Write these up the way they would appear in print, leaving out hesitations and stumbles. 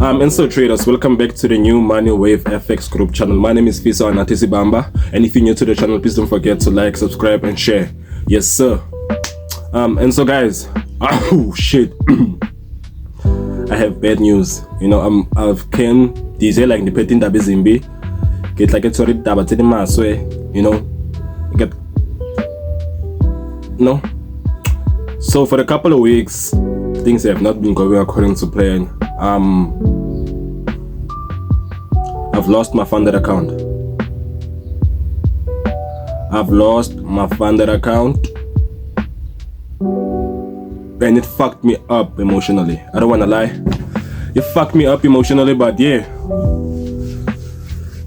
And so traders, welcome back to the new Money Wave FX group channel. My name is Fiso Anatisi Bamba, and if you're new to the channel, please don't forget to like, subscribe and share. Yes sir. And so guys, oh shit. I have bad news. You know, I've came diesel like the petting da bizimbi. Get like it's already dabat in maswe, you know. Get no. So for a couple of weeks, things have not been going according to plan. I've lost my funded account. And it fucked me up emotionally. I don't wanna lie. It fucked me up emotionally, but yeah.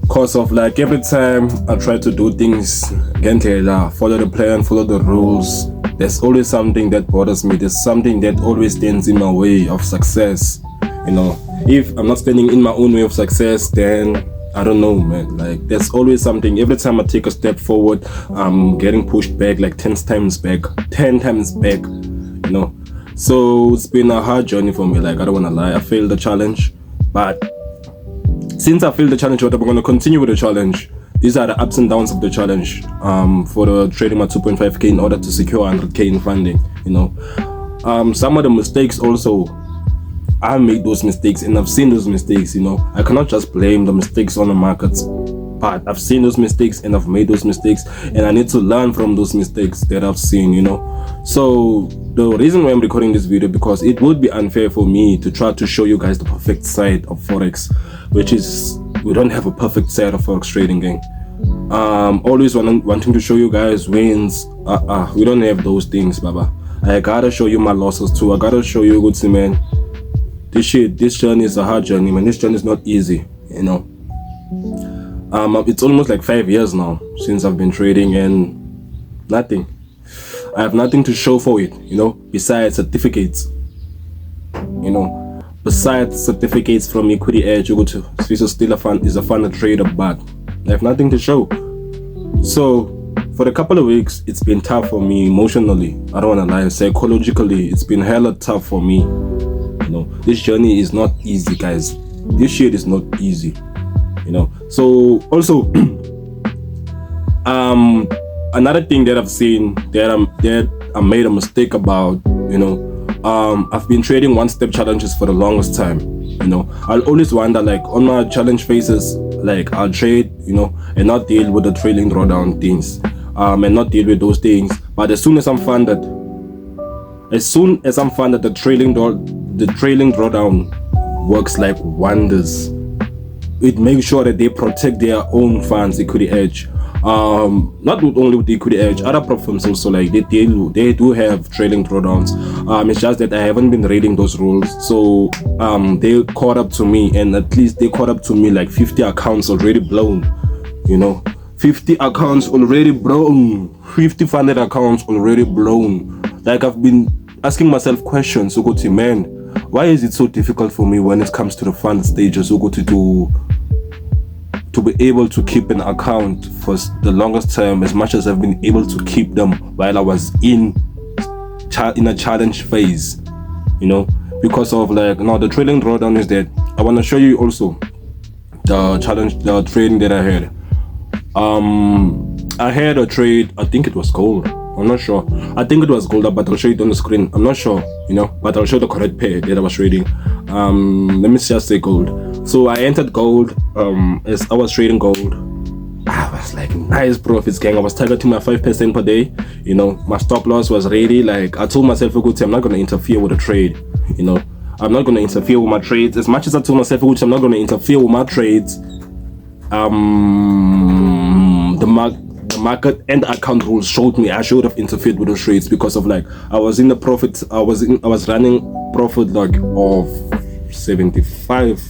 Cause of like every time I try to do things, follow the plan, follow the rules, there's always something that bothers me. There's something that always stands in my way of success. You know, if I'm not standing in my own way of success, then I don't know, man. Like there's always something. Every time I take a step forward, I'm getting pushed back like 10 times back. You know. So it's been a hard journey for me. Like I don't wanna lie, I failed the challenge, but since I failed the challenge, I'm gonna continue with the challenge. These are the ups and downs of the challenge. For the trading my 2.5k in order to secure 100k in funding. You know, some of the mistakes also. I made those mistakes and I've seen those mistakes, you know. I cannot just blame the mistakes on the markets, but I've seen those mistakes and I've made those mistakes and I need to learn from those mistakes that I've seen, you know. So the reason why I'm recording this video, because it would be unfair for me to try to show you guys the perfect side of Forex, which is, we don't have a perfect side of Forex trading, gang. Always wanting to show you guys wins. We don't have those things, baba. I gotta show you my losses too. I gotta show you, good man. This journey is a hard journey, man. This journey is not easy, you know. It's almost like 5 years now since I've been trading and nothing. I have nothing to show for it, you know, besides certificates. You know, besides certificates from Equity Edge, you go to Swiss still is a fun trader, but I have nothing to show. So for a couple of weeks, it's been tough for me emotionally. I don't wanna lie, psychologically, it's been hella tough for me. You know, this journey is not easy, guys. This shit is not easy, you know. So also another thing that I've seen that I made a mistake about, you know, I've been trading one-step challenges for the longest time. You know, I'll always wonder, like on my challenge phases, like I'll trade, you know, and not deal with the trailing drawdown things, and not deal with those things. But as soon as I'm funded, the trailing drawdown works like wonders. It makes sure that they protect their own funds, Equity Edge. Not only with the Equity Edge, other platforms also, like they do have trailing drawdowns. It's just that I haven't been reading those rules, so they caught up to me, and at least they caught up to me like 50 accounts already blown. You know, 50 accounts already blown, 50 funded accounts already blown. Like I've been asking myself questions, so go to, man, why is it so difficult for me when it comes to the fund stages, so go to be able to keep an account for the longest time, as much as I've been able to keep them while I was in a challenge phase, you know, because of like, now the trailing drawdown is that I want to show you also the trading that I had. I had a trade, I think it was gold, I'm not sure. I think it was gold, but I'll show it on the screen. I'm not sure, you know, but I'll show the correct pair that I was trading. Let me just say gold. So I entered gold. As I was trading gold, I was like, nice profits, gang. I was targeting my 5% per day. You know, my stop loss was ready. Like I told myself, okay, I'm not gonna interfere with the trade. You know, I'm not gonna interfere with my trades. As much as I told myself, okay, I'm not gonna interfere with my trades. The market and the account rules showed me I should have interfered with the trades, because of like I was in the profit. I was running profit like of 75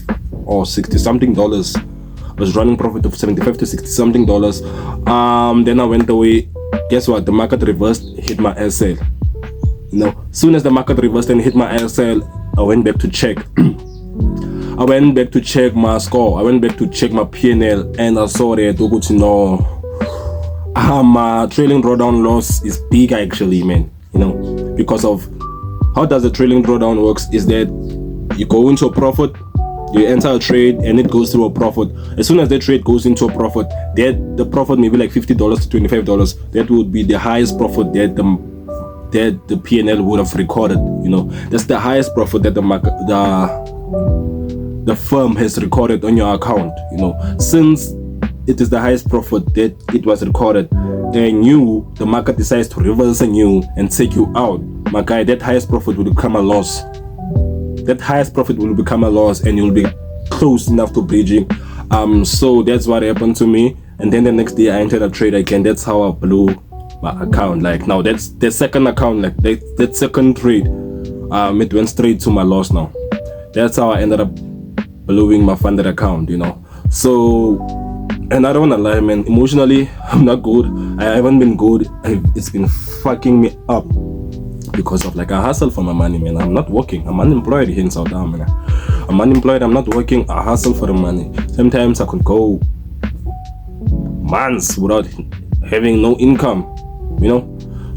or 60 something dollars. I was running profit of 75 to 60 something dollars. Then I went away. Guess what? The market reversed, hit my SL. You know, soon as the market reversed and hit my SL, I went back to check. I went back to check my score. I went back to check my PNL, and I saw that my trailing drawdown loss is big actually, man. You know, because of how does the trailing drawdown works is that you go into a profit, You enter a trade and it goes through a profit. As soon as that trade goes into a profit, that the profit may be like $50 to $25. That would be the highest profit that the P&L would have recorded. You know, that's the highest profit that the firm has recorded on your account. You know, since it is the highest profit that it was recorded, and the market decides to reverse on you and take you out, my guy, that highest profit will become a loss. That highest profit will become a loss, and you'll be close enough to bridging. So that's what happened to me. And then the next day I entered a trade again. That's how I blew my account. Like now, that's the second account. Like that second trade, it went straight to my loss. Now that's how I ended up blowing my funded account. You know. So, and I don't wanna lie, man. Emotionally, I'm not good. I haven't been good. It's been fucking me up. Because of like I hustle for my money, man. I'm not working. I'm unemployed here in South Africa, man. I'm unemployed. I'm not working. I hustle for the money. Sometimes I could go months without having no income, you know.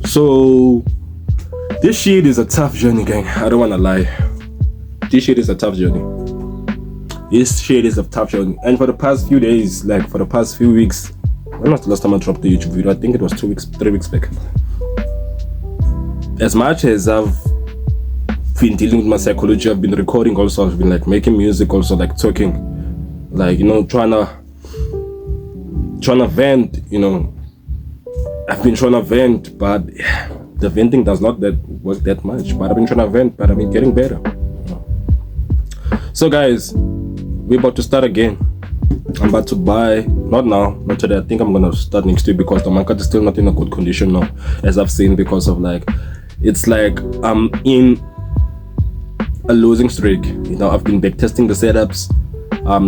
So this shit is a tough journey, gang. I don't wanna lie. This shit is a tough journey. This shit is a tough journey. And for the past few days, like for the past few weeks, when was the last time I dropped the YouTube video? I think it was 3 weeks back. As much as I've been dealing with my psychology, I've been recording also, I've been like making music also, like talking, like, you know, trying to vent, you know. I've been trying to vent, but the venting does not work that much. But I've been trying to vent, but I've been getting better. So guys, we're about to start again. I'm about to buy, not now, not today. I think I'm gonna start next week because the market is still not in a good condition now, as I've seen, because of like, it's like I'm in a losing streak. You know, I've been backtesting the setups.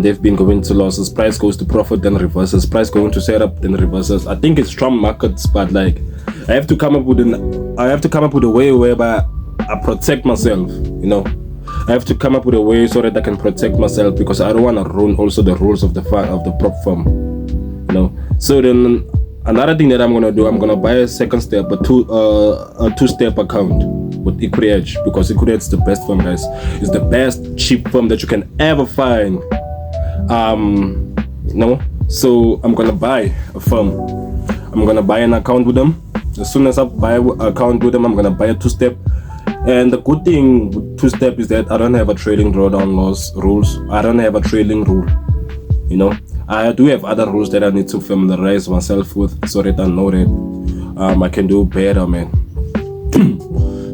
They've been going to losses. Price goes to profit, then reverses. Price going to setup, then reverses. I think it's Trump markets, but like I have to come up with a way whereby I protect myself. You know, I have to come up with a way so that I can protect myself, because I don't want to ruin also the rules of the prop firm. You know, so then another thing that I'm gonna do, I'm gonna buy a second step, a two-step account with Equity Edge, because Equity Edge is the best firm, guys. It's the best cheap firm that you can ever find. You know, so I'm gonna buy a firm. I'm gonna buy an account with them. As soon as I buy an account with them, I'm gonna buy a two-step. And the good thing with two-step is that I don't have a trading drawdown loss rules. I don't have a trailing rule. You know, I do have other rules that I need to familiarize myself with, so that I know that I can do better, man.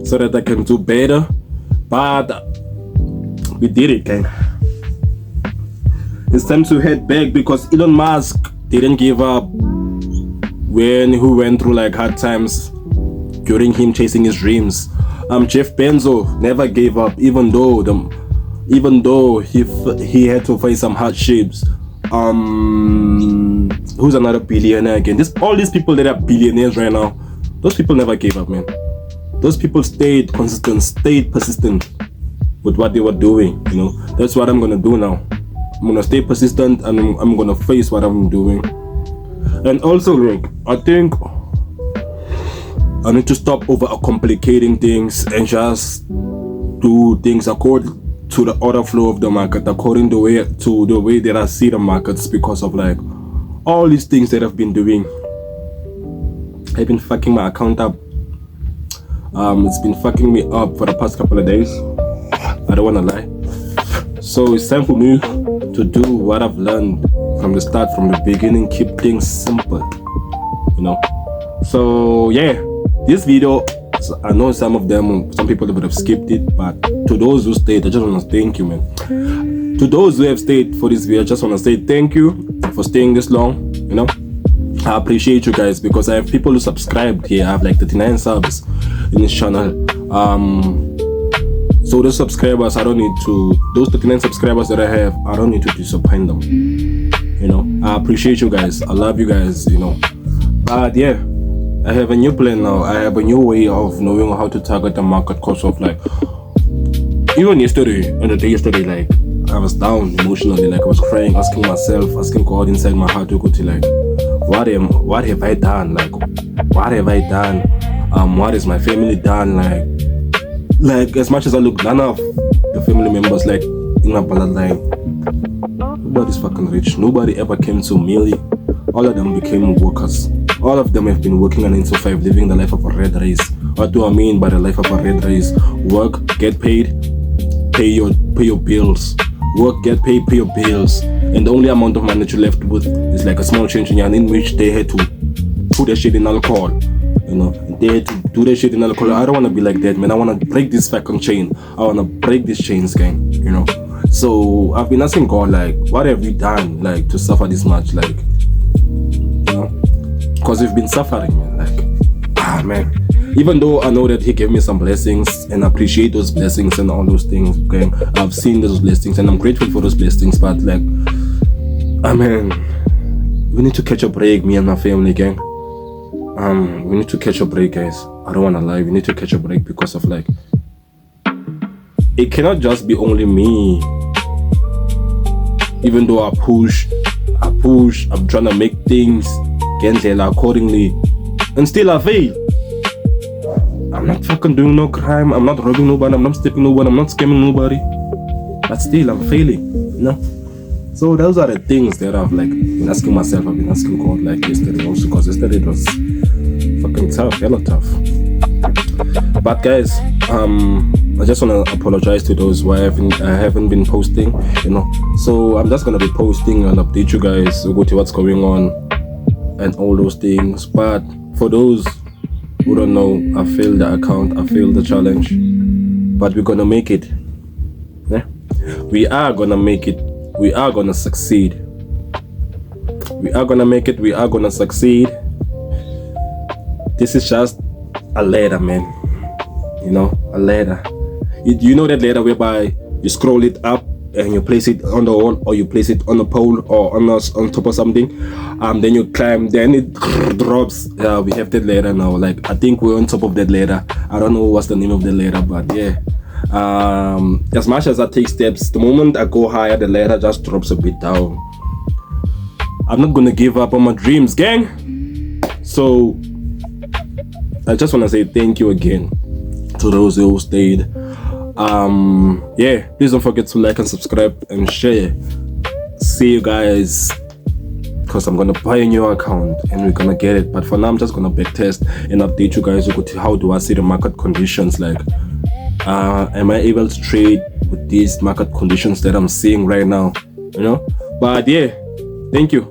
So that I can do better. But we did it, gang. It's time to head back, because Elon Musk didn't give up when he went through like hard times during him chasing his dreams. Jeff Bezos never gave up, even though he had to face some hardships. Who's another billionaire again? All these people that are billionaires right now, those people never gave up, man. Those people stayed consistent, stayed persistent with what they were doing. You know, that's what I'm gonna do now. I'm gonna stay persistent, and I'm gonna face what I'm doing. And also, look, I think I need to stop over complicating things and just do things according to the order flow of the market, according to the way that I see the markets, because of like all these things that I've been doing. I've been fucking my account up. It's been fucking me up for the past couple of days. I don't wanna lie. So it's time for me to do what I've learned from the start, from the beginning. Keep things simple, you know. So yeah, this video, I know some people would have skipped it, but to those who stayed, I just want to thank you, man. To those who have stayed for this video, I just want to say thank you for staying this long. You know, I appreciate you guys, because I have people who subscribed here. I have like 39 subs in this channel. So those subscribers, those 39 subscribers that I have, I don't need to disappoint them. You know, I appreciate you guys. I love you guys, you know. But yeah, I have a new plan now. I have a new way of knowing how to target the market, because of like, even yesterday, on the day yesterday, like I was down emotionally, like I was crying, asking God inside my heart to go to like, what have I done? Like, what have I done? What has my family done? Like as much as I look, none of the family members like in my bloodline Nobody's fucking rich. Nobody ever came to Millie. All of them became workers. All of them have been working a 9 to 5, living the life of a red race. What do I mean by the life of a red race? Work, get paid, pay your bills. Work, get paid, pay your bills. And the only amount of money that you're left with is like a small change in which they had to put that shit in alcohol. You know, they had to do that shit in alcohol. I don't want to be like that, man. I want to break this fucking chain. I want to break this chains, gang. You know. So I've been asking God, like, what have we done, like, to suffer this much, like, you know? Because we've been suffering, man. Like, man. Even though I know that He gave me some blessings and I appreciate those blessings and all those things, okay? I've seen those blessings and I'm grateful for those blessings, but like, we need to catch a break, me and my family, gang. We need to catch a break, guys. I don't want to lie. We need to catch a break because of like, it cannot just be only me. Even though I push, I'm trying to make things accordingly, and still I fail. I'm not fucking doing no crime, I'm not robbing nobody, I'm not stepping nobody, I'm not scamming nobody, but still I'm failing, you know. So those are the things that I've like been asking myself, I've been asking God like yesterday also, because yesterday it was fucking tough, hella tough. But guys, I just want to apologize to those who I haven't been posting, you know. So I'm just gonna be posting and update you guys about what's going on and all those things. But for those who don't know, I failed the account, I failed the challenge, but we're gonna make it. Yeah, we are gonna make it. We are gonna succeed. We are gonna make it. We are gonna succeed. This is just a ladder, man. You know, a ladder. You know that ladder whereby you scroll it up and you place it on the wall, or you place it on a pole or on top of something. Then you climb, then it drops. Yeah, we have that ladder now. Like, I think we're on top of that ladder. I don't know what's the name of the ladder, but yeah. As much as I take steps, the moment I go higher, the ladder just drops a bit down. I'm not gonna give up on my dreams, gang. So I just want to say thank you again to those who stayed. Yeah, please don't forget to like and subscribe and share. See you guys, because I'm gonna buy a new account and we're gonna get it. But for now, I'm just gonna backtest and update you guys with how do I see the market conditions. Like, am I able to trade with these market conditions that I'm seeing right now, you know? But yeah, thank you.